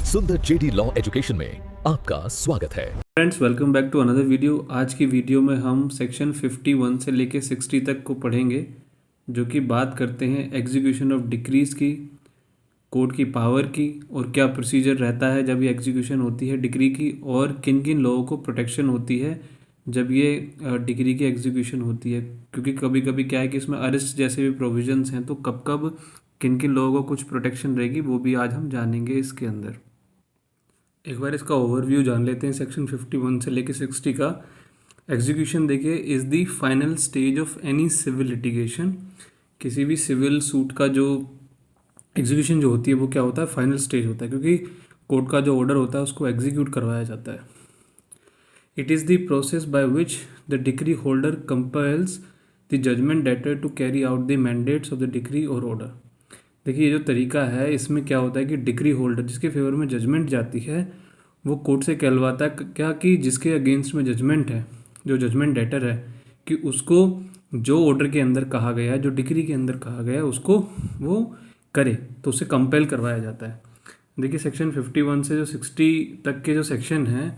सुंदर JD law education में आपका स्वागत है। Friends, welcome back to another video. आज की वीडियो में हम सेक्शन 51 से लेके 60 तक को पढ़ेंगे, जो कि बात करते हैं एग्जीक्यूशन ऑफ डिक्रीज की, कोर्ट की पावर की, और क्या प्रोसीजर रहता है जब ये एग्जीक्यूशन होती है डिक्री की, और किन किन लोगों को प्रोटेक्शन होती है जब ये डिक्री की एग्जीक्यूशन होती है। क्योंकि कभी कभी क्या है कि इसमें अरेस्ट जैसे भी प्रोविजंस हैं, तो कब कब किन किन लोगों को कुछ प्रोटेक्शन रहेगी, वो भी आज हम जानेंगे इसके अंदर। एक बार इसका ओवरव्यू जान लेते हैं सेक्शन 51 से लेके 60 का। एग्जीक्यूशन देखिए, is the final stage of any civil litigation. किसी भी सिविल सूट का जो एग्जीक्यूशन जो होती है वो क्या होता है, फाइनल स्टेज होता है, क्योंकि कोर्ट का जो ऑर्डर होता है उसको एग्जीक्यूट करवाया जाता है। It is the process by which the decree holder compels the judgment debtor to carry out the mandates of the decree और ऑर्डर। देखिए, ये जो तरीका है इसमें क्या होता है कि डिक्री होल्डर जिसके फेवर में जजमेंट जाती है वो कोर्ट से कहलवाता है क्या कि जिसके अगेंस्ट में जजमेंट है, जो जजमेंट डेटर है, कि उसको जो ऑर्डर के अंदर कहा गया है, जो डिक्री के अंदर कहा गया है, उसको वो करे, तो उसे कंपेल करवाया जाता है। देखिए, सेक्शन 51 से जो 60 तक के जो सेक्शन हैं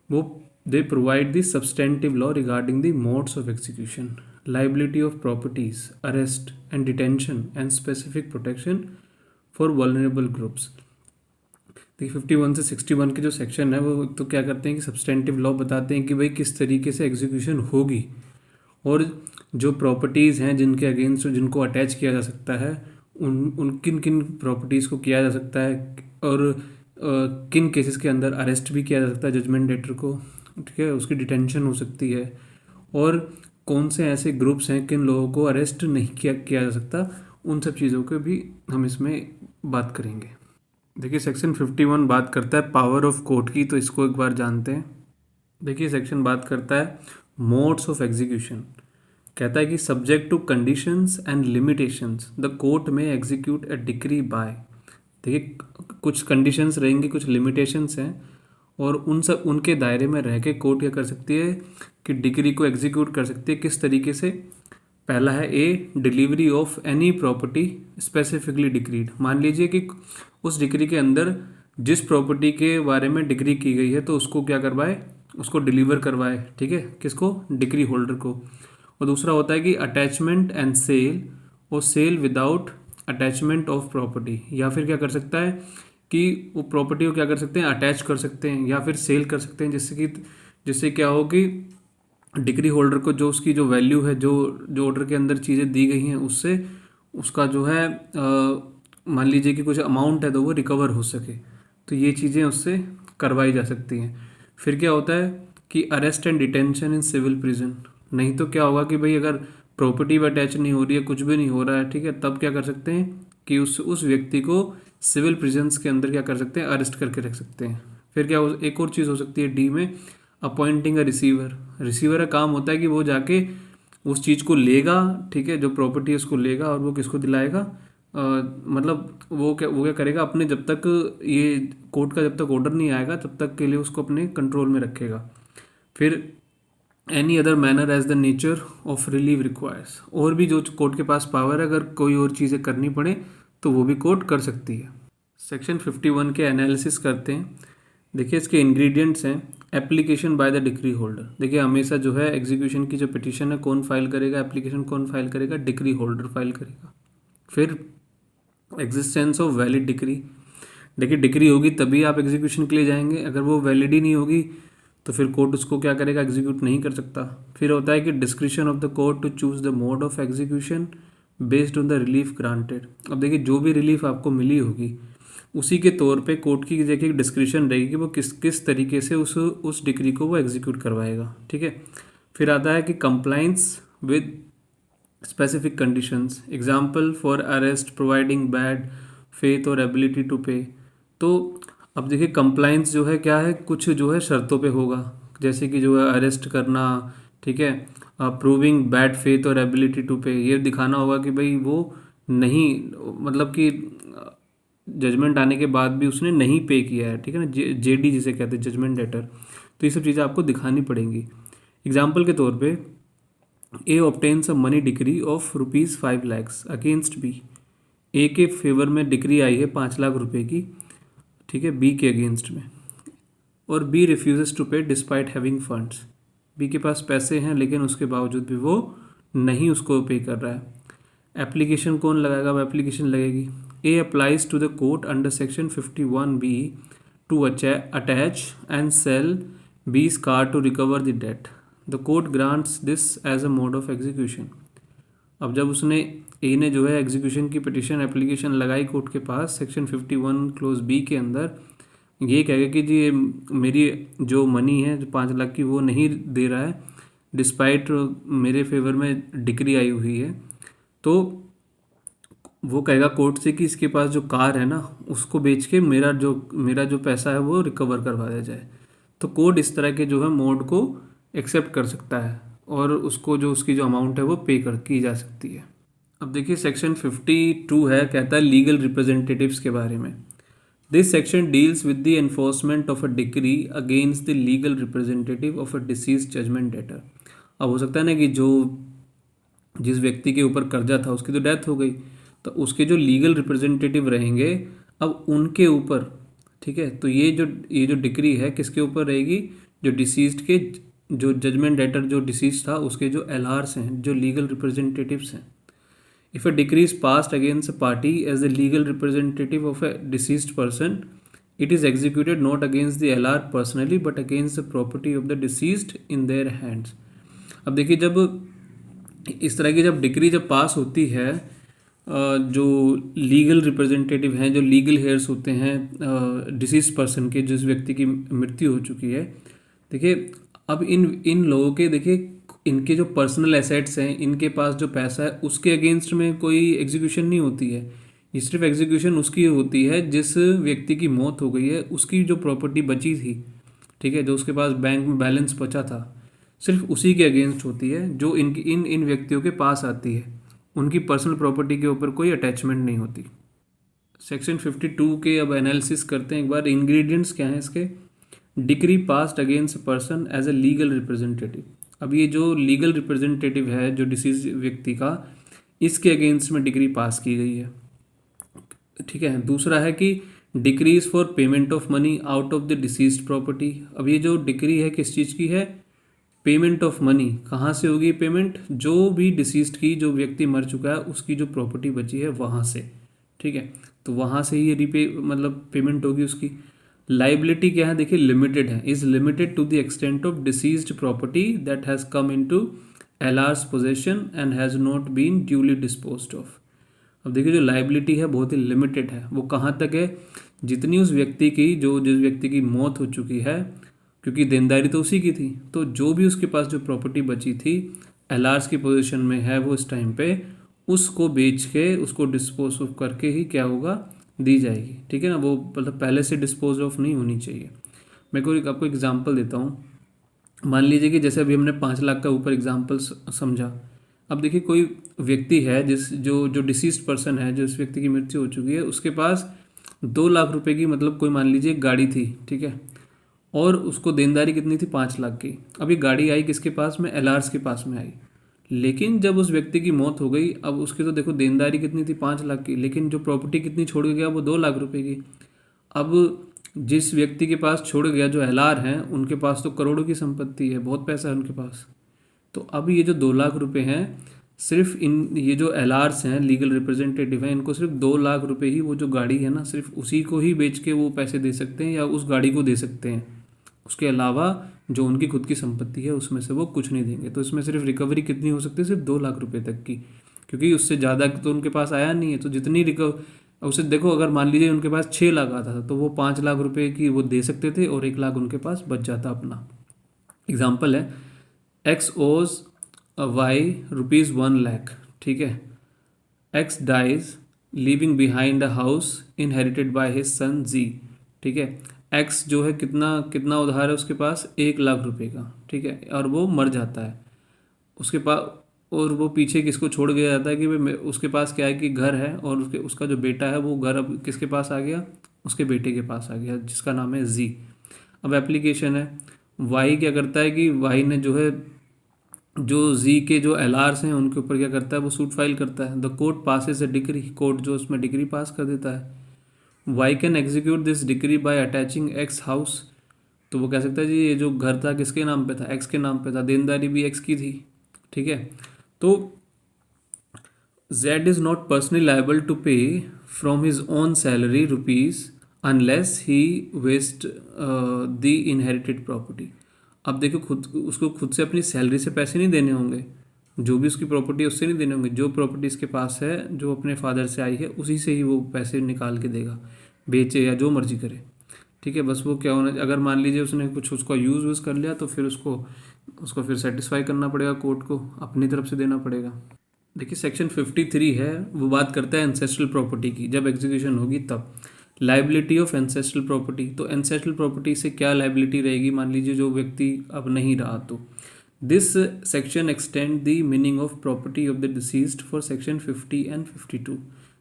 वो they provide the substantive law regarding the modes of execution, liability of properties, arrest and detention and specific protection for vulnerable groups। देखिए, 51 से 61 के जो सेक्शन है वो तो क्या करते हैं कि सब्सटेंटिव लॉ बताते हैं कि भाई किस तरीके से एग्जीक्यूशन होगी, और जो प्रॉपर्टीज़ हैं जिनके अगेंस्ट जिनको अटैच किया जा सकता है उन किन किन प्रॉपर्टीज़ को किया जा सकता है, और किन केसेस के अंदर अरेस्ट भी किया जा सकता है जजमेंट डेटर को, ठीक है, उसकी डिटेंशन हो सकती है, और कौन से ऐसे ग्रुप्स हैं किन लोगों को अरेस्ट नहीं किया जा सकता, उन सब चीज़ों के भी हम इसमें बात करेंगे। देखिए, सेक्शन 51 बात करता है पावर ऑफ कोर्ट की, तो इसको एक बार जानते हैं। देखिए, सेक्शन बात करता है मोड्स ऑफ एग्जीक्यूशन। कहता है कि subject to conditions and limitations the court में एग्जीक्यूट अ डिक्री बाय। देखिए, कुछ कंडीशंस रहेंगी, कुछ लिमिटेशंस हैं, और उनके दायरे में रह के कोर्ट क्या कर सकती है कि डिक्री को एग्जीक्यूट कर सकती है। किस तरीके से? पहला है A, delivery of any property specifically decreed. मान लीजिए कि उस डिक्री के अंदर जिस प्रॉपर्टी के बारे में डिक्री की गई है तो उसको क्या करवाए, उसको डिलीवर करवाए, ठीक है, किसको? डिक्री होल्डर को। और दूसरा होता है कि अटैचमेंट एंड सेल, और sale without attachment of property. या फिर क्या कर सकता है कि वो प्रॉपर्टी को क्या कर सकते हैं, अटैच कर सकते हैं, या फिर सेल कर सकते हैं, जिससे क्या हो कि डिक्री होल्डर को जो उसकी जो वैल्यू है, जो ऑर्डर के अंदर चीज़ें दी गई हैं उससे उसका जो है मान लीजिए कि कुछ अमाउंट है तो वो रिकवर हो सके, तो ये चीज़ें उससे करवाई जा सकती हैं। फिर क्या होता है कि arrest and detention in civil prison. नहीं तो क्या होगा कि भाई अगर प्रॉपर्टी भी अटैच नहीं हो रही है, कुछ भी नहीं हो रहा है, ठीक है, तब क्या कर सकते हैं कि उस व्यक्ति को सिविल प्रिजन्स के अंदर क्या कर सकते हैं, अरेस्ट करके रख सकते हैं। फिर क्या एक और चीज़ हो सकती है डी में, अपॉइंटिंग अ रिसीवर। रिसीवर का काम होता है कि वो जाके उस चीज़ को लेगा, ठीक है, जो प्रॉपर्टी है उसको लेगा, और वो किसको दिलाएगा, मतलब वो क्या करेगा, अपने जब तक ये कोर्ट का जब तक ऑर्डर नहीं आएगा तब तक के लिए उसको अपने कंट्रोल में रखेगा। फिर any other manner as the nature of relief requires. और भी जो कोर्ट के पास पावर है, अगर कोई और चीज़ें करनी पड़े तो वो भी कोर्ट कर सकती है। सेक्शन 51 के एनालिसिस करते हैं। देखिए, इसके इंग्रेडिएंट्स हैं। Application by the decree holder. देखिए, हमेशा जो है एग्जीक्यूशन की जो पिटीशन है कौन फाइल करेगा, एप्लीकेशन कौन फाइल करेगा, डिक्री होल्डर फाइल करेगा। फिर एग्जिस्टेंस ऑफ वैलिड डिक्री। देखिए, डिक्री होगी तभी आप एग्जीक्यूशन के लिए जाएंगे, अगर वो वैलिड ही नहीं होगी तो फिर कोर्ट उसको क्या करेगा, एग्जीक्यूट नहीं कर सकता। फिर होता है कि description of the court to choose the mode of execution based on the relief granted. अब देखिए, जो भी रिलीफ आपको मिली होगी उसी के तौर पे कोर्ट की देखिए डिस्क्रिप्शन रहेगी कि वो किस तरीके से उस डिक्री को वो एग्जीक्यूट करवाएगा, ठीक है। फिर आता है कि compliance with specific conditions, example for arrest providing bad faith और एबिलिटी टू पे। तो अब देखिए, कंप्लाइंस जो है क्या है, कुछ जो है शर्तों पे होगा, जैसे कि जो है अरेस्ट करना, ठीक है, प्रूविंग बैड फेथ और एबिलिटी टू पे, ये दिखाना होगा कि भाई वो नहीं, मतलब कि जजमेंट आने के बाद भी उसने नहीं पे किया है, ठीक है ना, जेडी जिसे कहते हैं, जजमेंट डेटर। तो ये सब चीज़ें आपको दिखानी पड़ेंगी। एग्जाम्पल के तौर पे A obtains a money decree of ₹5 lakh against B. A के फेवर में डिक्री आई है 5 लाख रुपए की, ठीक है, बी के अगेंस्ट में, और बी रिफ्यूजेस टू पे डिस्पाइट हैविंग फंड्स। बी के पास पैसे हैं लेकिन उसके बावजूद भी वो नहीं उसको पे कर रहा है। एप्लीकेशन कौन लगाएगा? अब एप्लीकेशन लगेगी, A applies to the court under section 51B to attach and sell B's car to recover the debt. The court grants this as a mode of execution. अब जब उसने ए ने जो है एग्जीक्यूशन की पिटिशन एप्लीकेशन लगाई court के पास section 51 close B के अंदर, ये कहेगा कि जी मेरी जो मनी है जो 5 लाख की वो नहीं दे रहा है डिस्पाइट मेरे फेवर में डिक्री आई हुई है, तो वो कहेगा कोर्ट से कि इसके पास जो कार है ना उसको बेच के मेरा जो पैसा है वो रिकवर करवा दिया जाए। तो कोर्ट इस तरह के जो है मोड को एक्सेप्ट कर सकता है और उसको जो उसकी जो अमाउंट है वो पे कर की जा सकती है। अब देखिए सेक्शन 52 है, कहता है लीगल रिप्रेजेंटेटिव्स के बारे में। This section deals with the enforcement of a decree against the legal representative of a deceased judgment debtor. अब हो सकता है ना कि जो जिस व्यक्ति के ऊपर कर्जा था उसकी तो डेथ हो गई, तो उसके जो लीगल रिप्रेजेंटेटिव रहेंगे अब उनके ऊपर, ठीक है, तो ये जो डिक्री है किसके ऊपर रहेगी? जो डिसीज्ड के जो जजमेंट डेटर जो डिसीज था उसके जो एलआरस हैं, जो लीगल रिप्रेजेंटेटिव्स हैं। If a decree is passed against a party as the legal representative of a deceased person, it is executed not against the LR personally but against the property of the deceased in their hands. अब देखिए जब इस तरह की जब decree जब पास होती है, जो लीगल रिप्रेजेंटेटिव हैं, जो लीगल हेयर्स होते हैं डिसीज पर्सन के, जिस व्यक्ति की मृत्यु हो चुकी है, देखिए अब इन लोगों के देखिए इनके जो पर्सनल एसेट्स हैं, इनके पास जो पैसा है उसके अगेंस्ट में कोई एग्जीक्यूशन नहीं होती है। ये सिर्फ एग्जीक्यूशन उसकी होती है जिस व्यक्ति की मौत हो गई है उसकी जो प्रॉपर्टी बची थी, ठीक है, जो उसके पास बैंक में बैलेंस बचा था, सिर्फ उसी के अगेंस्ट होती है जो इन व्यक्तियों के पास आती है। उनकी पर्सनल प्रॉपर्टी के ऊपर कोई अटैचमेंट नहीं होती। सेक्शन 52 के अब एनालिसिस करते हैं एक बार। इंग्रेडिएंट्स क्या हैं इसके? Decree passed against a person as a legal representative. अब ये जो लीगल रिप्रेजेंटेटिव है जो डिसीज व्यक्ति का, इसके अगेंस्ट में डिक्री पास की गई है, ठीक है। दूसरा है कि decrease for payment of money out of the deceased property. अब ये जो डिक्री है किस चीज़ की है? Payment of money. कहाँ से होगी पेमेंट? जो भी डिसीज्ड की, जो व्यक्ति मर चुका है उसकी जो प्रॉपर्टी बची है वहाँ से, ठीक है, तो वहाँ से ही ये मतलब पेमेंट होगी उसकी। लाइबिलिटी क्या है? देखिए लिमिटेड है, is limited to the extent of deceased property that has come into LR's possession and has not been duly disposed of. अब देखिए जो लाइबिलिटी है बहुत ही लिमिटेड है, वो कहाँ तक है? जितनी उस व्यक्ति की जिस व्यक्ति की मौत हो चुकी है, क्योंकि देनदारी तो उसी की थी, तो जो भी उसके पास जो प्रॉपर्टी बची थी एलआर's की पोजीशन में है वो इस टाइम पे, उसको बेच के उसको डिस्पोज ऑफ करके ही क्या होगा? दी जाएगी, ठीक है ना। वो मतलब पहले से डिस्पोज ऑफ नहीं होनी चाहिए। मैं आपको एग्जांपल देता हूँ। मान लीजिए कि जैसे अभी हमने 5 लाख का ऊपर एग्जांपल समझा। अब देखिए कोई व्यक्ति है जो डिसीज्ड पर्सन है, जो इस व्यक्ति की मृत्यु हो चुकी है, उसके पास 2 लाख रुपए की मतलब कोई मान लीजिए गाड़ी थी, ठीक है, और उसको देनदारी कितनी थी? 5 लाख की। अभी गाड़ी आई किसके पास में? एलआर's के पास में आई। लेकिन जब उस व्यक्ति की मौत हो गई, अब उसकी तो देखो देनदारी कितनी थी? 5 लाख की, लेकिन जो प्रॉपर्टी कितनी छोड़ के गया वो 2 लाख रुपए की। अब जिस व्यक्ति के पास छोड़ गया, जो एलआर हैं, उनके पास तो करोड़ों की संपत्ति है, बहुत पैसा है उनके पास। तो अब ये जो 2 लाख रुपए हैं, सिर्फ ये जो एलआर's हैं, लीगल रिप्रेजेंटेटिव हैं, इनको सिर्फ 2 लाख रुपए ही, वो जो गाड़ी है ना, सिर्फ उसी को ही बेच के वो पैसे दे सकते हैं या उस गाड़ी को दे सकते हैं। उसके अलावा जो उनकी खुद की संपत्ति है उसमें से वो कुछ नहीं देंगे। तो इसमें सिर्फ रिकवरी कितनी हो सकती है? सिर्फ 2 लाख रुपए तक की, क्योंकि उससे ज़्यादा तो उनके पास आया नहीं है। तो जितनी उसे देखो, अगर मान लीजिए उनके पास 6 लाख आता था तो वो 5 लाख रुपए की वो दे सकते थे और 1 लाख उनके पास बच जाता अपना। एग्जाम्पल है, एक्स ओज वाई रुपीज़ 1 लाख, ठीक है। X dies leaving behind a house inherited by his son G, ठीक है। एक्स जो है कितना उधार है उसके पास? 1 लाख रुपए का, ठीक है, और वो मर जाता है उसके पास, और वो पीछे किसको छोड़ गया जाता है कि भाई उसके पास क्या है कि घर है, और उसका जो बेटा है वो घर अब किसके पास आ गया? उसके बेटे के पास आ गया, जिसका नाम है जी। अब एप्लीकेशन है, वाई क्या करता है कि वाई ने जो है जो जी के जो एलआर's हैं उनके ऊपर क्या करता है? वो सूट फाइल करता है। The court passes a decree, court जो उसमें डिक्री पास कर देता है। Y can execute this decree by attaching X house. तो वो कह सकता है जी ये जो घर था किसके नाम पे था, एक्स के नाम पे था, देनदारी भी एक्स की थी, ठीक है। तो Z is not personally liable to pay from his own salary rupees unless he waste the inherited property। अब देखो खुद उसको खुद से अपनी सैलरी से पैसे नहीं देने होंगे, जो भी उसकी प्रॉपर्टी है उससे नहीं देने होंगे, जो प्रॉपर्टी इसके पास है जो अपने फादर से आई है उसी से ही वो पैसे निकाल के देगा, बेचे या जो मर्जी करे, ठीक है। बस वो क्या होना, अगर मान लीजिए उसने कुछ उसका यूज़ वूज़ कर लिया तो फिर उसको उसको फिर सेटिस्फाई करना पड़ेगा कोर्ट को, अपनी तरफ से देना पड़ेगा। देखिए सेक्शन 53 है, वो बात करता है एंसेस्ट्रल प्रॉपर्टी की, जब एग्जीक्यूशन होगी तब। लाइबिलिटी ऑफ एंसेस्ट्रल प्रॉपर्टी, तो एंसेस्ट्रल प्रॉपर्टी से क्या लाइबिलिटी रहेगी, मान लीजिए जो व्यक्ति अब नहीं रहा तो। This section extend the meaning of property of the deceased for section 50 and 52।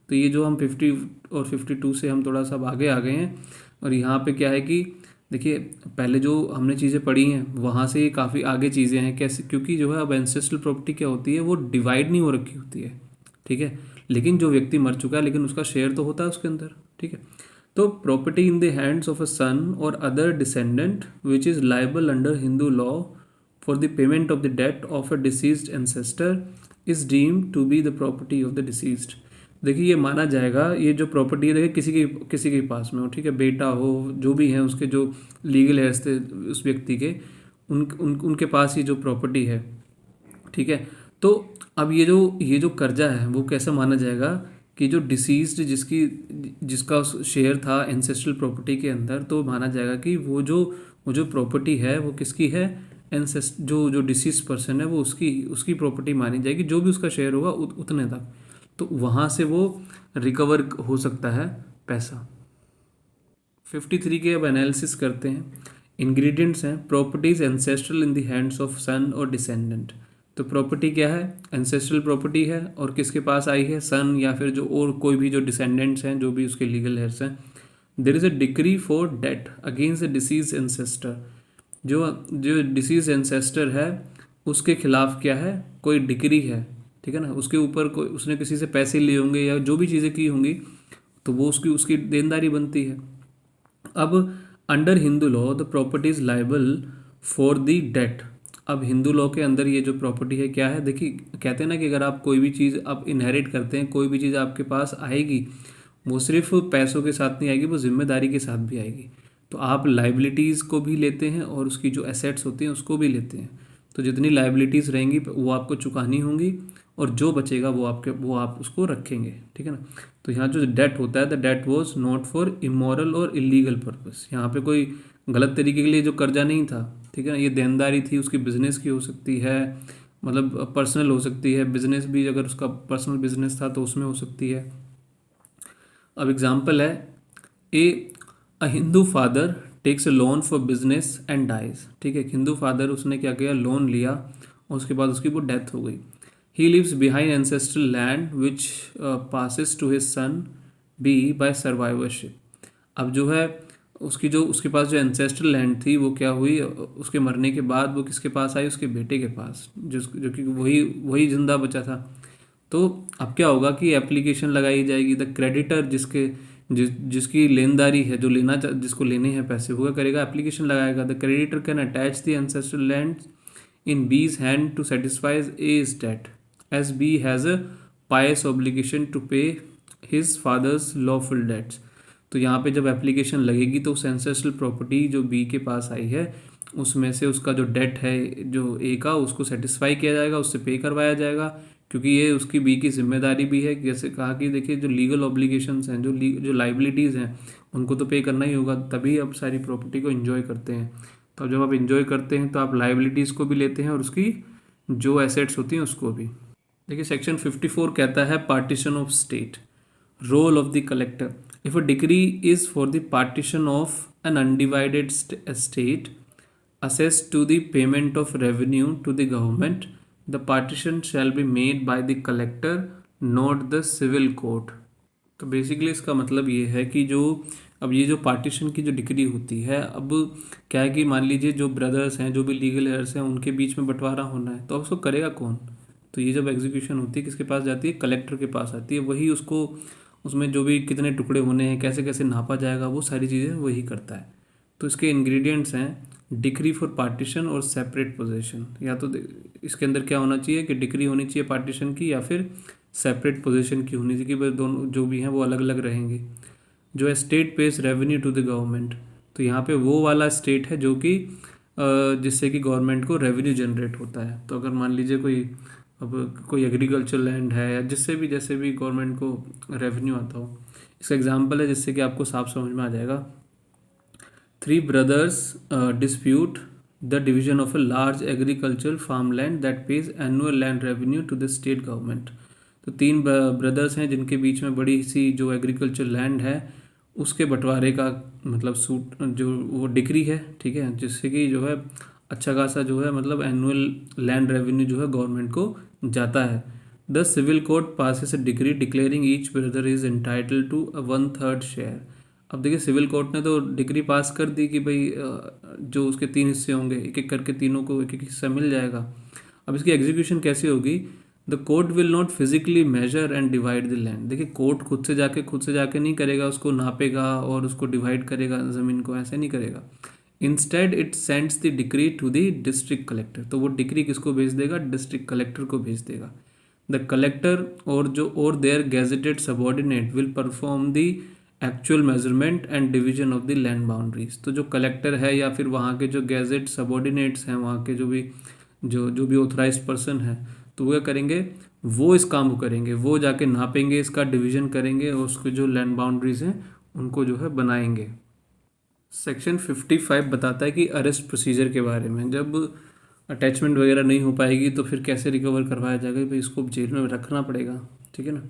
तो ये जो हम 50 और 52 से हम थोड़ा सा आगे आ गए हैं, और यहाँ पे क्या है कि देखिए पहले जो हमने चीज़ें पढ़ी हैं वहाँ से ये काफ़ी आगे चीज़ें हैं, कैसे, क्योंकि जो है अब एंसेस्ट्रल प्रॉपर्टी क्या होती है वो डिवाइड नहीं हो रखी होती है, ठीक है। लेकिन जो व्यक्ति मर चुका है लेकिन उसका शेयर तो होता है उसके अंदर, ठीक है। तो property in the hands of a son और other descendant which is liable under Hindu law for the payment of the debt of a deceased ancestor is deemed to be the property of the deceased. देखिए ये माना जाएगा, ये जो property है देखिए किसी के पास में हो, ठीक है, बेटा हो, जो भी है उसके जो लीगल हेयर्स थे उस व्यक्ति के, उनके पास ये जो प्रॉपर्टी है, ठीक है। तो अब ये जो कर्जा है वो कैसा माना जाएगा कि जो डिसीज्ड जिसका शेयर था एंसेस्ट्रल प्रॉपर्टी के अंदर, तो माना जाएगा कि वो जो प्रॉपर्टी है वो किसकी है, जो डिसीज पर्सन है वो उसकी प्रॉपर्टी मानी जाएगी, जो भी उसका शेयर होगा उतने तक, तो वहाँ से वो रिकवर हो सकता है पैसा। 53 के अब एनालिसिस करते हैं। इंग्रेडिएंट्स हैं, properties ancestral in the hands of son और डिसेंडेंट। तो प्रॉपर्टी क्या है, एंसेस्ट्रल प्रॉपर्टी है, और किसके पास आई है, सन या फिर जो और कोई भी जो डिसेंडेंट्स हैं, जो भी उसके लीगल हेयर्स हैं। There is a decree for debt against the deceased ancestor. जो जो डिसीज एंसेस्टर है उसके खिलाफ क्या है, कोई डिक्री है, ठीक है ना, उसके ऊपर कोई उसने किसी से पैसे लिए होंगे या जो भी चीज़ें की होंगी तो वो उसकी देनदारी बनती है। अब under Hindu law the property is liable for the debt. अब हिंदू लॉ के अंदर ये जो प्रॉपर्टी है क्या है, देखिए कहते हैं ना कि अगर आप कोई भी चीज़ आप इनहेरिट करते हैं, कोई भी चीज़ आपके पास आएगी वो सिर्फ पैसों के साथ नहीं आएगी, वो जिम्मेदारी के साथ भी आएगी। तो आप लाइबिलिटीज़ को भी लेते हैं और उसकी जो एसेट्स होती हैं उसको भी लेते हैं। तो जितनी लाइबिलिटीज़ रहेंगी वो आपको चुकानी होंगी, और जो बचेगा वो आप उसको रखेंगे, ठीक है ना। तो यहाँ जो डेट होता है, the debt was not for immoral और इलीगल पर्पस। यहाँ पे कोई गलत तरीके के लिए जो कर्जा नहीं था, ठीक है ना, ये देनदारी थी, उसकी बिजनेस की हो सकती है, मतलब पर्सनल हो सकती है, बिजनेस भी अगर उसका पर्सनल बिजनेस था तो उसमें हो सकती है। अब एग्जाम्पल है, a Hindu father takes a loan for business and dies. ठीक है, हिंदू फादर उसने क्या किया, लोन लिया और उसके बाद उसकी वो डेथ हो गई। He lives behind ancestral land which passes to his son B by survivorship. अब जो है उसके पास जो एंसेस्ट्रल लैंड थी वो क्या हुई, उसके मरने के बाद वो किसके पास आई, उसके बेटे के पास, जो कि वही जिंदा बचा था। तो अब क्या होगा कि एप्लीकेशन लगाई जाएगी, द क्रेडिटर जिसकी लेनदारी है, जिसको लेने हैं पैसे, वो क्या करेगा, एप्लीकेशन लगाएगा। The creditor can attach the ancestral land in B's hand to satisfy A's debt as B has a pious obligation to pay his father's lawful debts. तो यहाँ पे जब एप्लीकेशन लगेगी तो उस एंसेस्ट्रल प्रॉपर्टी जो बी के पास आई है उसमें से उसका जो डेट है जो ए का, उसको सेटिस्फाई किया जाएगा, उससे पे करवाया जाएगा, क्योंकि ये उसकी बी की जिम्मेदारी भी है। जैसे कहा कि देखिए जो लीगल ऑब्लिगेशंस हैं, जो लाइबिलिटीज़ हैं, उनको तो पे करना ही होगा, तभी आप सारी प्रॉपर्टी को इन्जॉय करते हैं। तो जब आप इन्जॉय करते हैं तो आप लाइबिलिटीज़ को भी लेते हैं और उसकी जो एसेट्स होती हैं उसको भी। देखिए सेक्शन 54 कहता है partition of estate, role of the collector. If a decree is for the partition of an undivided estate assessed to the payment of revenue to the government, the partition shall be made by the collector, not the civil court। तो basically इसका मतलब ये है कि अब ये जो partition की जो डिक्री होती है, अब क्या है कि मान लीजिए जो ब्रदर्स हैं, जो भी लीगल हेयर्स हैं, उनके बीच में बंटवारा होना है, तो अब उसको करेगा कौन। तो ये जब एग्जीक्यूशन होती है किसके पास जाती है, कलेक्टर के पास आती है, वही उसको उसमें जो भी कितने टुकड़े होने हैं, कैसे कैसे नापा जाएगा, वो सारी चीज़ें वही करता है। तो इसके इंग्रेडिएंट्स हैं डिक्री फॉर पार्टीशन और सेपरेट पोजीशन। या तो इसके अंदर क्या होना चाहिए कि डिक्री होनी चाहिए पार्टीशन की, या फिर सेपरेट पोजीशन की होनी चाहिए कि भाई दोनों जो भी हैं वो अलग अलग रहेंगे। जो है estate pays revenue to the government, तो यहाँ पे वो वाला स्टेट है जो कि जिससे कि गवर्नमेंट को रेवेन्यू जनरेट होता है। तो अगर मान लीजिए कोई एग्रीकल्चर लैंड है या जिससे भी जैसे भी गवर्नमेंट को रेवेन्यू आता हो, इसका एग्जांपल है जिससे कि आपको साफ समझ में आ जाएगा। 3 brothers dispute the division of a large agricultural farmland that pays annual land revenue to the state government। तो 3 ब्रदर्स हैं जिनके बीच में बड़ी सी जो एग्रीकल्चर लैंड है उसके बंटवारे का मतलब सूट जो वो डिक्री है, ठीक है, जिससे कि जो है अच्छा खासा जो है मतलब एनुअल लैंड रेवेन्यू जो है गवर्नमेंट को जाता है। The civil court passes a decree declaring each brother is entitled to 1/3 share. अब देखिए सिविल कोर्ट ने तो डिग्री पास कर दी कि भाई जो उसके 3 हिस्से होंगे, एक एक करके तीनों को एक एक हिस्सा मिल जाएगा। अब इसकी एग्जीक्यूशन कैसे होगी? The court will not physically measure and divide the land. देखिए कोर्ट खुद से जाके नहीं करेगा, उसको नापेगा और उसको डिवाइड करेगा ज़मीन को, ऐसे नहीं करेगा। Instead it sends the decree to the district collector. तो वो डिक्री किसको भेज देगा? डिस्ट्रिक्ट कलेक्टर को भेज देगा। द कलेक्टर और their gazetted subordinate will perform the actual measurement and division of the land boundaries. तो जो कलेक्टर है या फिर वहाँ के जो गैजेट सबॉर्डिनेट्स हैं, वहाँ के जो भी ऑथराइज्ड पर्सन है, तो वो क्या करेंगे? वो इस काम को करेंगे, वो जाके नापेंगे, इसका डिवीजन करेंगे और उसके जो लैंड बाउंड्रीज हैं उनको जो है बनाएंगे। सेक्शन 55 बताता है कि अरेस्ट प्रोसीजर के बारे में। जब अटैचमेंट वगैरह नहीं हो पाएगी तो फिर कैसे रिकवर करवाया जाएगा? भाई इसको जेल में रखना पड़ेगा, ठीक है ना।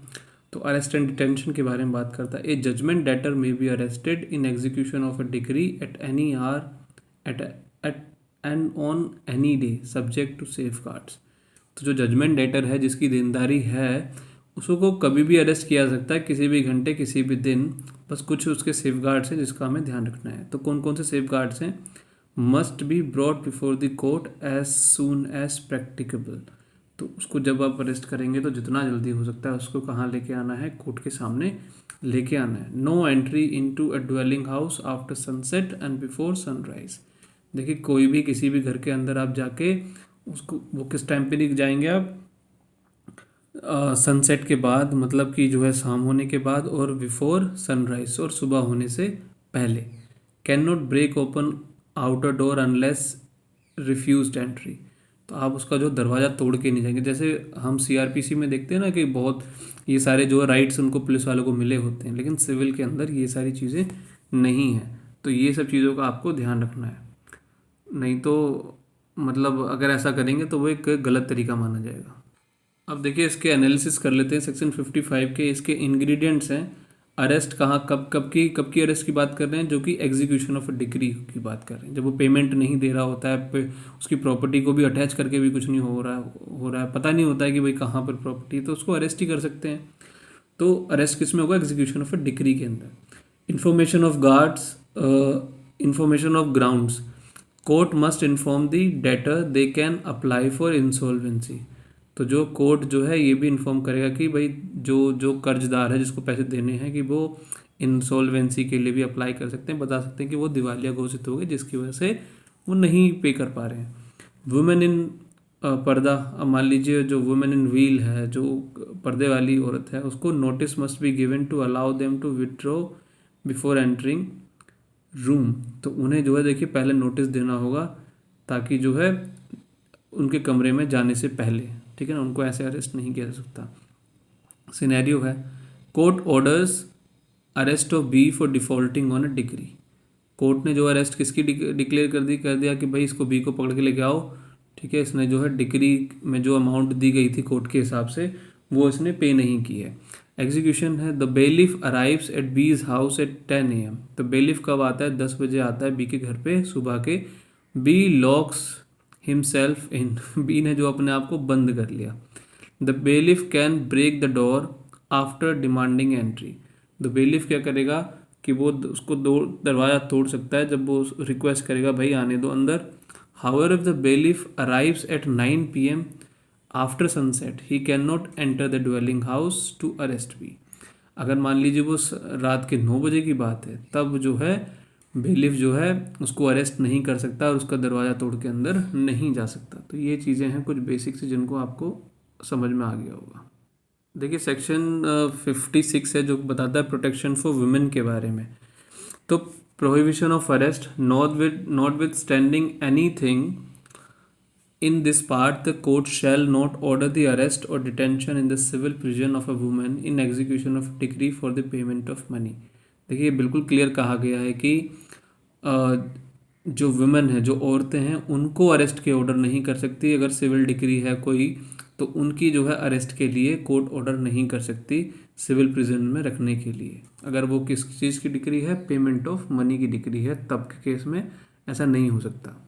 तो अरेस्ट एंड डिटेंशन के बारे में बात करता है। A judgment debtor may be arrested in execution of a decree at any hour at and on any day subject to safeguards. तो जो जजमेंट डेटर है, जिसकी देनदारी है, उसको कभी भी अरेस्ट किया जा सकता है, किसी भी घंटे, किसी भी दिन। बस कुछ उसके सेफगार्ड्स हैं जिसका हमें ध्यान रखना है। तो कौन कौन से सेफगार्ड्स हैं? Must be brought before the court as soon as practicable. तो उसको जब आप अरेस्ट करेंगे तो जितना जल्दी हो सकता है उसको कहाँ लेके आना है? कोर्ट के सामने लेके आना है। No entry into a dwelling house after sunset and before sunrise. देखिए कोई भी किसी भी घर के अंदर आप जाके उसको वो किस टाइम पे नहीं जाएंगे आप? सनसेट के बाद, मतलब कि जो है शाम होने के बाद, और बिफोर सनराइज और सुबह होने से पहले। Can not break open outer door unless refused entry. तो आप उसका जो दरवाज़ा तोड़ के नहीं जाएंगे। जैसे हम सीआरपीसी में देखते हैं ना कि बहुत ये सारे जो राइट्स उनको पुलिस वालों को मिले होते हैं, लेकिन सिविल के अंदर ये सारी चीज़ें नहीं हैं। तो ये सब चीज़ों का आपको ध्यान रखना है, नहीं तो मतलब अगर ऐसा करेंगे तो वो एक गलत तरीका माना जाएगा। अब देखिए इसके एनालिसिस कर लेते हैं। सेक्शन 55 के इसके इंग्रेडिएंट्स हैं। अरेस्ट कहाँ, कब की अरेस्ट की बात कर रहे हैं? जो कि एग्जीक्यूशन ऑफ अ डिक्री की बात कर रहे हैं। जब वो पेमेंट नहीं दे रहा होता है, उसकी प्रॉपर्टी को भी अटैच करके भी कुछ नहीं हो रहा है, पता नहीं होता है कि भाई कहाँ पर प्रॉपर्टी, तो उसको अरेस्ट ही कर सकते हैं। तो अरेस्ट किस में होगा? एग्जीक्यूशन ऑफ अ डिक्री के अंदर। Information of guards, information of grounds. Court must inform the debtor they can apply for insolvency. तो जो कोर्ट जो है ये भी इन्फॉर्म करेगा कि भाई जो कर्जदार है जिसको पैसे देने हैं कि वो इंसॉल्वेंसी के लिए भी अप्लाई कर सकते हैं, बता सकते हैं कि वो दिवालिया घोषित हो गए जिसकी वजह से वो नहीं पे कर पा रहे हैं। वुमेन इन पर्दा, अब मान लीजिए जो वुमेन इन व्हील है, जो पर्दे वाली औरत है, उसको notice must be given to allow them to withdraw before entering room. तो उन्हें जो है देखिए पहले नोटिस देना होगा ताकि जो है उनके कमरे में जाने से पहले, ठीक है ना, उनको ऐसे अरेस्ट नहीं किया जा सकता। सिनेरियो है court orders arrest of B for defaulting on a decree. Court ने जो अरेस्ट किसकी डिक्लेयर कर दिया कि भाई इसको बी को पकड़ के लेके आओ, ठीक है, इसने जो है डिक्री में जो अमाउंट दी गई थी कोर्ट के हिसाब से वो इसने पे नहीं की है। एग्जीक्यूशन है द बेलिफ अराइव्स एट बीज हाउस एट 10 AM। तो बेलिफ कब आता है? 10 बजे आता है बी के घर पे सुबह के। B locks himself in. B ने जो अपने आप को बंद कर लिया। The bailiff can break the door after demanding entry. The bailiff क्या करेगा कि वो उसको दरवाज़ा तोड़ सकता है जब वो रिक्वेस्ट करेगा भाई आने दो अंदर। However if the bailiff arrives at 9 PM after sunset he can not enter the dwelling house to arrest B. अगर मान लीजिए वो रात के 9 बजे की बात है, तब जो है बेलिफ जो है उसको अरेस्ट नहीं कर सकता और उसका दरवाज़ा तोड़ के अंदर नहीं जा सकता। तो ये चीज़ें हैं कुछ बेसिक्स जिनको आपको समझ में आ गया होगा। देखिए सेक्शन 56 है जो बताता है प्रोटेक्शन फॉर वुमेन के बारे में। तो prohibition of arrest not with standing any thing in this part the court shall not order the arrest or detention in the civil prison of a woman in execution of decree for the payment of money। देखिए बिल्कुल clear कहा गया है कि जो women है, जो औरतें हैं, उनको अरेस्ट के ऑर्डर नहीं कर सकती। अगर सिविल डिक्री है कोई तो उनकी जो है अरेस्ट के लिए कोर्ट ऑर्डर नहीं कर सकती सिविल प्रिजन में रखने के लिए। अगर वो किस चीज़ की डिक्री है, पेमेंट ऑफ मनी की डिक्री है, तब के केस में ऐसा नहीं हो सकता।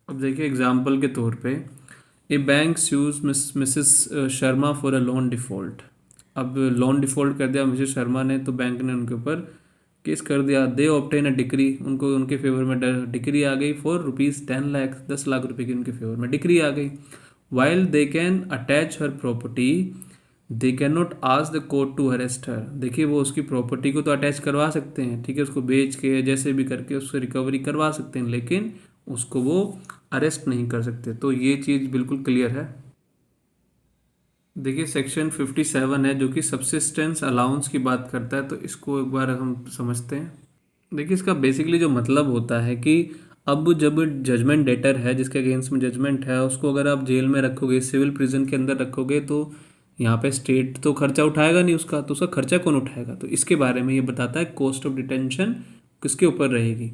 अब देखिए एग्जाम्पल के तौर पे a bank sues Mrs Sharma for a loan default. अब लोन डिफ़ॉल्ट कर दिया मिसेस शर्मा ने, तो बैंक ने उनके ऊपर केस कर दिया। दे ऑब्टेन अ डिक्री, उनको उनके फेवर में डिक्री आ गई फॉर ₹10 लाख, 10 लाख रुपए की उनके फेवर में डिक्री आ गई। While they can attach her property they can not ask the court to arrest her. देखिए वो उसकी प्रॉपर्टी को तो अटैच करवा सकते हैं, ठीक है, उसको बेच के जैसे भी करके उससे रिकवरी करवा सकते हैं, लेकिन उसको वो अरेस्ट नहीं कर सकते। तो ये चीज़ बिल्कुल क्लियर है। देखिए सेक्शन 57 है जो कि सब्सिस्टेंस अलाउंस की बात करता है, तो इसको एक बार हम समझते हैं। देखिए इसका बेसिकली जो मतलब होता है कि अब जब जजमेंट डेटर है जिसके अगेंस्ट में जजमेंट है, उसको अगर आप जेल में रखोगे, सिविल प्रिजन के अंदर रखोगे, तो यहाँ पे स्टेट तो खर्चा उठाएगा नहीं उसका, तो उसका खर्चा कौन उठाएगा? तो इसके बारे में ये बताता है कॉस्ट ऑफ डिटेंशन किसके ऊपर रहेगी।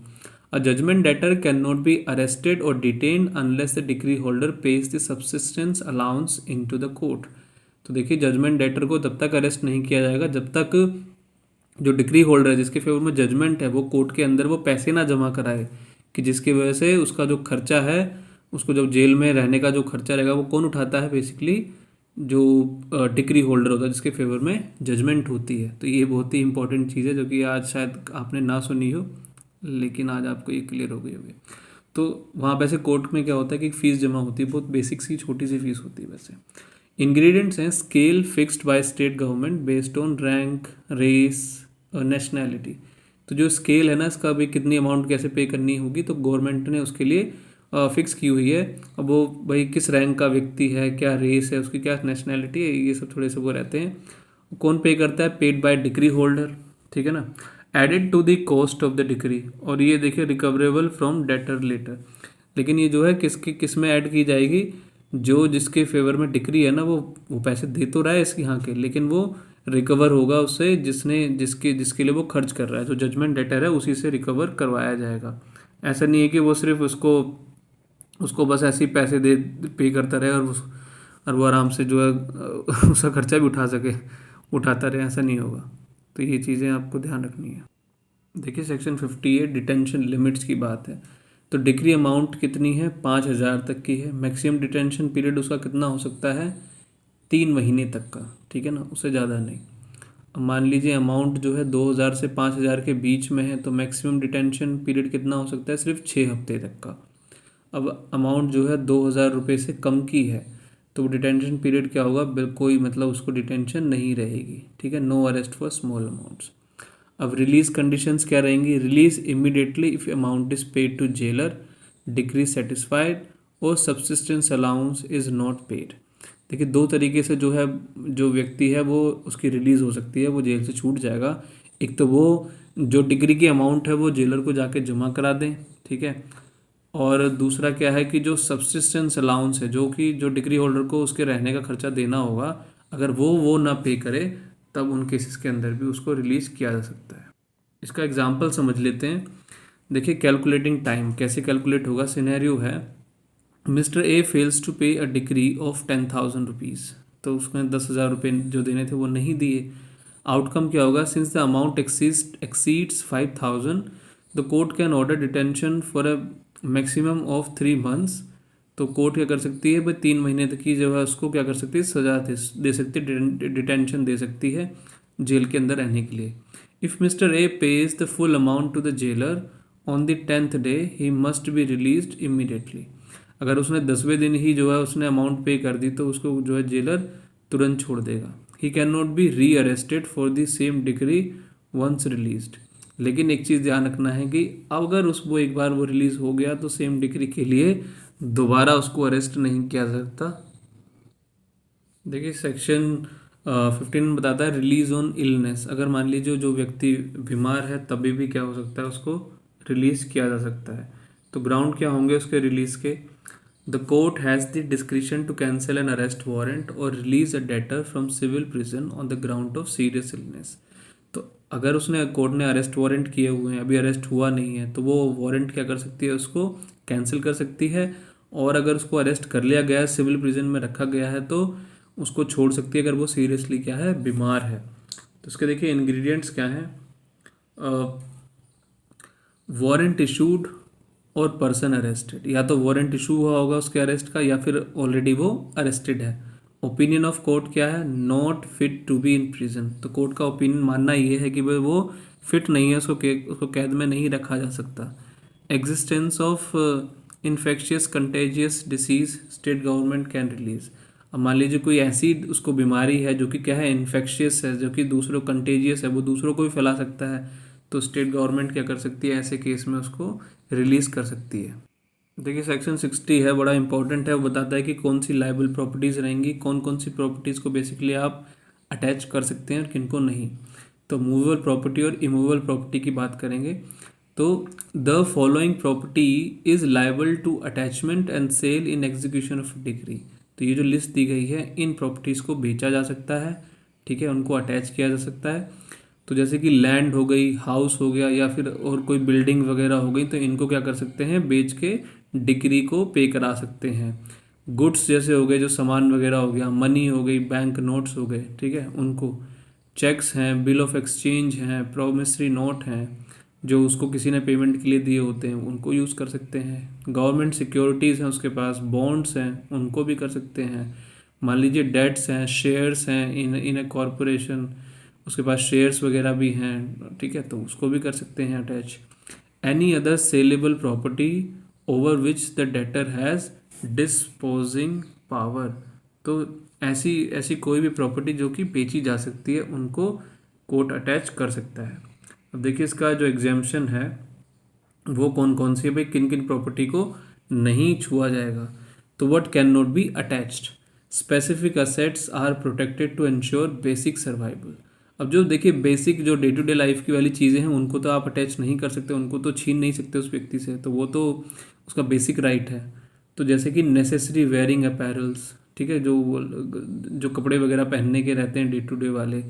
A judgment debtor can not be arrested और detained unless the decree holder pays the subsistence allowance into the court. तो देखिए जजमेंट डेटर को तब तक अरेस्ट नहीं किया जाएगा जब तक जो डिक्री होल्डर है जिसके फेवर में जजमेंट है वो कोर्ट के अंदर वो पैसे ना जमा कराए, कि जिसकी वजह से उसका जो खर्चा है, उसको जब जेल में रहने का जो खर्चा रहेगा वो कौन उठाता है? बेसिकली जो डिक्री होल्डर होता है जिसके फेवर में जजमेंट होती है। तो ये बहुत ही इंपॉर्टेंट चीज़ है जो कि आज शायद आपने ना सुनी हो, लेकिन आज आपको ये क्लियर हो गई होगी। तो वहाँ पे से कोर्ट में क्या होता है कि फ़ीस जमा होती है, बहुत बेसिक सी छोटी सी फीस होती है। वैसे इंग्रेडिएंट्स हैं scale fixed by state government based on rank, race, nationality. तो जो स्केल है ना, इसका भी कितनी अमाउंट कैसे पे करनी होगी, तो गवर्नमेंट ने उसके लिए फिक्स की हुई है। अब वो भाई किस रैंक का व्यक्ति है, क्या रेस है, उसकी क्या नेशनैलिटी है, ये सब थोड़े से वो रहते हैं। कौन पे करता है? पेड बाय डिक्री होल्डर, ठीक है ना। Added to the cost of the decree, और ये देखिए रिकवरेबल फ्रॉम डेटर लेटर। लेकिन ये जो है किस में ऐड की जाएगी? जो जिसके फेवर में डिक्री है ना, वो पैसे दे तो रहा है इसके यहाँ के, लेकिन वो रिकवर होगा उससे जिसके जिसके लिए वो खर्च कर रहा है। जो जजमेंट डेटर है उसी से रिकवर करवाया जाएगा। ऐसा नहीं है कि वो सिर्फ उसको बस ऐसे ही पैसे दे पे करता रहे और वो आराम से जो है उसका खर्चा भी उठाता रहे, ऐसा नहीं होगा। तो ये चीज़ें आपको ध्यान रखनी है। देखिए सेक्शन 58 डिटेंशन लिमिट्स की बात है। तो डिक्री अमाउंट कितनी है? 5,000 तक की है। मैक्सिमम डिटेंशन पीरियड उसका कितना हो सकता है? 3 महीने तक का, ठीक है ना, उससे ज़्यादा नहीं। अब मान लीजिए अमाउंट जो है 2,000 से 5,000 के बीच में है, तो मैक्सिमम डिटेंशन पीरियड कितना हो सकता है? सिर्फ 6 हफ्ते तक का। अब अमाउंट जो है 2,000 रुपये से कम की है, तो डिटेंशन पीरियड क्या होगा? कोई मतलब उसको डिटेंशन नहीं रहेगी, ठीक है। No arrest for small amounts. अब रिलीज कंडीशंस क्या रहेंगी? Release immediately if amount is paid to jailer, decree satisfied और subsistence allowance is not paid. देखिए 2 तरीके से जो है, जो व्यक्ति है वो उसकी रिलीज़ हो सकती है, वो जेल से छूट जाएगा। एक तो वो जो डिक्री की अमाउंट है वो जेलर को जाके जमा करा दें, ठीक है। और दूसरा क्या है कि जो सब्सिस्टेंस अलाउंस है, जो कि जो डिक्री होल्डर को उसके रहने का खर्चा देना होगा, अगर वो ना पे करे, तब उन केसेस के अंदर भी उसको रिलीज़ किया जा सकता है। इसका एग्जांपल समझ लेते हैं। देखिए कैलकुलेटिंग टाइम कैसे कैलकुलेट होगा। सिनेरियो है मिस्टर ए फेल्स टू पे अ डिक्री ऑफ 10,000 रुपीज़, तो उसने 10,000 रुपये जो देने थे वो नहीं दिए। आउटकम क्या होगा? Since the amount exceeds 5,000 the court can order detention for a maximum of 3 months. तो कोर्ट क्या कर सकती है भाई? 3 महीने तक की जो है उसको क्या कर सकती है? सज़ा दे सकती है, डिटेंशन दे सकती है जेल के अंदर रहने के लिए। If mister A pays the full amount to the jailer on the 10th day he must be released immediately. अगर उसने 10वें दिन ही जो है उसने अमाउंट पे कर दी, तो उसको जो है जेलर तुरंत छोड़ देगा। He can not be rearrested for the same decree once released. लेकिन एक चीज़ ध्यान रखना है कि अगर उसको एक बार वो रिलीज हो गया तो सेम डिग्री के लिए दोबारा उसको अरेस्ट नहीं किया जा सकता। देखिए सेक्शन 15 बताता है रिलीज ऑन इलनेस। अगर मान लीजिए जो व्यक्ति बीमार है तभी भी क्या हो सकता है, उसको रिलीज किया जा सकता है। तो ग्राउंड क्या होंगे उसके रिलीज के? The court has the discretion to cancel an arrest warrant और release a debtor from civil prison on the ground of serious illness. तो अगर उसने कोर्ट ने अरेस्ट वारंट किए हुए हैं, अभी अरेस्ट हुआ नहीं है, तो वो वारंट क्या कर सकती है, उसको कैंसिल कर सकती है। और अगर उसको अरेस्ट कर लिया गया है, सिविल प्रिजन में रखा गया है, तो उसको छोड़ सकती है अगर वो सीरियसली क्या है, बीमार है। तो इसके देखिए इंग्रेडिएंट्स क्या हैं। वारंट इशूड और पर्सन अरेस्टेड, या तो वारंट इशू हुआ होगा उसके अरेस्ट का या फिर ऑलरेडी वो अरेस्टेड है। ओपिनियन ऑफ कोर्ट क्या है? Not fit to be in prison. तो कोर्ट का ओपिनियन मानना ये है कि भाई वो फिट नहीं है, उसको कैद में नहीं रखा जा सकता। Existence of infectious contagious disease state government can release. अब मान लीजिए कोई ऐसी उसको बीमारी है जो कि क्या है, इन्फेक्शियस है, जो कि दूसरों कंटेजियस है, वो दूसरों को भी फैला सकता है, तो स्टेट गवर्नमेंट क्या कर सकती है, ऐसे केस में उसको रिलीज कर सकती है। देखिए सेक्शन 60 है, बड़ा इंपॉर्टेंट है। वो बताता है कि कौन सी लाइबल प्रॉपर्टीज़ रहेंगी, कौन कौन सी प्रॉपर्टीज़ को बेसिकली आप अटैच कर सकते हैं और किन को नहीं। तो मूवेबल प्रॉपर्टी और इमूवेबल प्रॉपर्टी की बात करेंगे। तो the following property is liable to attachment and sale in execution of decree. तो ये जो लिस्ट दी गई है, इन प्रॉपर्टीज़ को बेचा जा सकता है, ठीक है, उनको अटैच किया जा सकता है। तो जैसे कि लैंड हो गई, हाउस हो गया, या फिर और कोई बिल्डिंग वगैरह हो गई, तो इनको क्या कर सकते हैं, बेच के डिग्री को पे करा सकते हैं। गुड्स जैसे हो गए, जो सामान वगैरह हो गया, मनी हो गई, बैंक नोट्स हो गए, ठीक है, उनको। चेक्स हैं, बिल ऑफ एक्सचेंज हैं, प्रोमिसरी नोट हैं, जो उसको किसी ने पेमेंट के लिए दिए होते हैं, उनको यूज़ कर सकते हैं। गवर्नमेंट सिक्योरिटीज़ हैं उसके पास, बॉन्ड्स हैं, उनको भी कर सकते हैं। मान लीजिए डेट्स हैं, शेयर्स हैं इन ए कॉरपोरेशन, उसके पास शेयर्स वगैरह भी हैं, ठीक है, तो उसको भी कर सकते हैं attach. Any other saleable property over which the debtor has disposing power. तो ऐसी ऐसी कोई भी प्रॉपर्टी जो कि बेची जा सकती है, उनको कोर्ट अटैच कर सकता है। अब देखिए इसका जो एग्जाम्पशन है वो कौन कौन सी है, भाई किन किन प्रॉपर्टी को नहीं छुआ जाएगा। तो what can not be attached? Specific assets are protected to ensure basic survival. अब जो देखिए बेसिक जो डे टू डे लाइफ की वाली चीज़ें हैं, उनको तो आप अटैच नहीं कर सकते, उनको तो छीन नहीं सकते उस व्यक्ति से, तो वो तो उसका बेसिक राइट है। तो जैसे कि नेसेसरी वेयरिंग अपैरल्स, ठीक है, जो कपड़े वगैरह पहनने के रहते हैं डे टू डे वाले।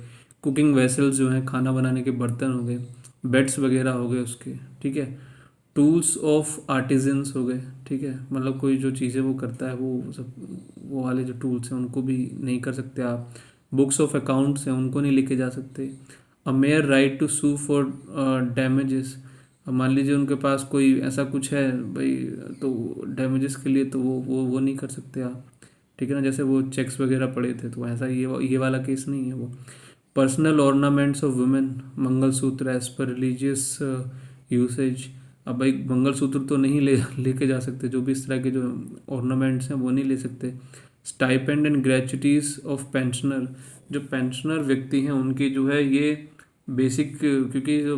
कुकिंग वेसल्स जो हैं, खाना बनाने के बर्तन हो गए, बेड्स वगैरह हो गए उसके, ठीक है। टूल्स ऑफ आर्टिजन्स हो गए, ठीक है, मतलब कोई जो चीज़ें वो करता है, वो सब वो वाले जो टूल्स हैं उनको भी नहीं कर सकते आप। बुक्स ऑफ अकाउंट्स हैं, उनको नहीं लेके जा सकते। A mere right to sue for damages. अब मान लीजिए उनके पास कोई ऐसा कुछ है भाई, तो डैमेजेस के लिए तो वो नहीं कर सकते आप, ठीक है ना। जैसे वो चेक्स वगैरह पड़े थे, तो ऐसा ये वाला केस नहीं है वो। Personal ornaments of women, mangalsutra as per religious usage. अब भाई मंगलसूत्र तो नहीं लेके जा सकते, जो भी इस तरह के जो ऑर्नामेंट्स हैं वो नहीं ले सकते। स्टाइपेंड एंड ग्रेचुटीज ऑफ पेंशनर, जो पेंशनर व्यक्ति हैं उनकी जो है ये बेसिक, क्योंकि जो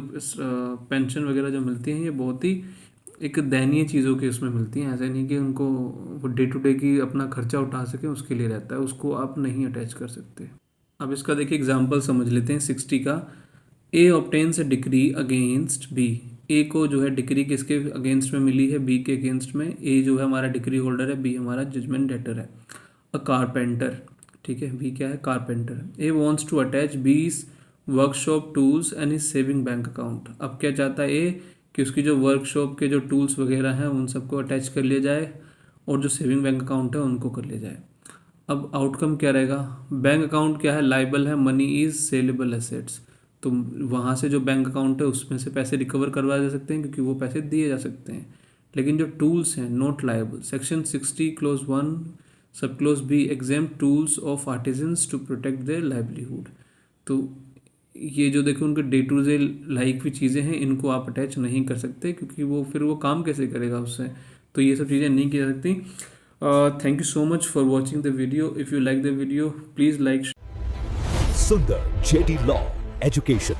पेंशन वगैरह जो मिलती हैं ये बहुत ही एक दयनीय चीज़ों की उसमें मिलती हैं, ऐसा नहीं कि उनको वो डे टू डे की अपना खर्चा उठा सके, उसके लिए रहता है, उसको आप नहीं अटैच कर सकते। अब इसका देखिए एग्जाम्पल समझ लेते हैं 60 का। ए ऑब्टेन्स ए डिक्री अगेंस्ट बी। ए को जो है डिक्री किसके अगेंस्ट में मिली है, बी के अगेंस्ट में। ए जो है हमारा डिक्री होल्डर है, बी हमारा जजमेंट डेटर है। अ कारपेंटर, ठीक है, बी क्या है, carpenter. A wants to attach B's workshop tools and is saving bank account. अब क्या चाहता है ए, कि उसकी जो वर्कशॉप के जो टूल्स वगैरह हैं उन सबको अटैच कर लिया जाए, और जो सेविंग बैंक अकाउंट है उनको कर लिया जाए। अब आउटकम क्या रहेगा? बैंक अकाउंट क्या है, लाइबल है, मनी इज सेलेबल एसेट्स। तो वहाँ से जो बैंक अकाउंट है उसमें से पैसे रिकवर करवाए जा सकते हैं, क्योंकि वो पैसे दिए जा सकते हैं। लेकिन जो टूल्स हैं not liable. Section 60 clause 1 sub clause B exempt tools of artisans to protect their livelihood. तो ये जो देखो उनके डे टू डे लाइफ की चीज़ें हैं, इनको आप अटैच नहीं कर सकते, क्योंकि वो फिर वो काम कैसे करेगा उससे, तो ये सब चीज़ें नहीं की जा सकती। Thank you so much for watching the video. If you like the video, please like, सुंदर जेडी लॉ एजुकेशन।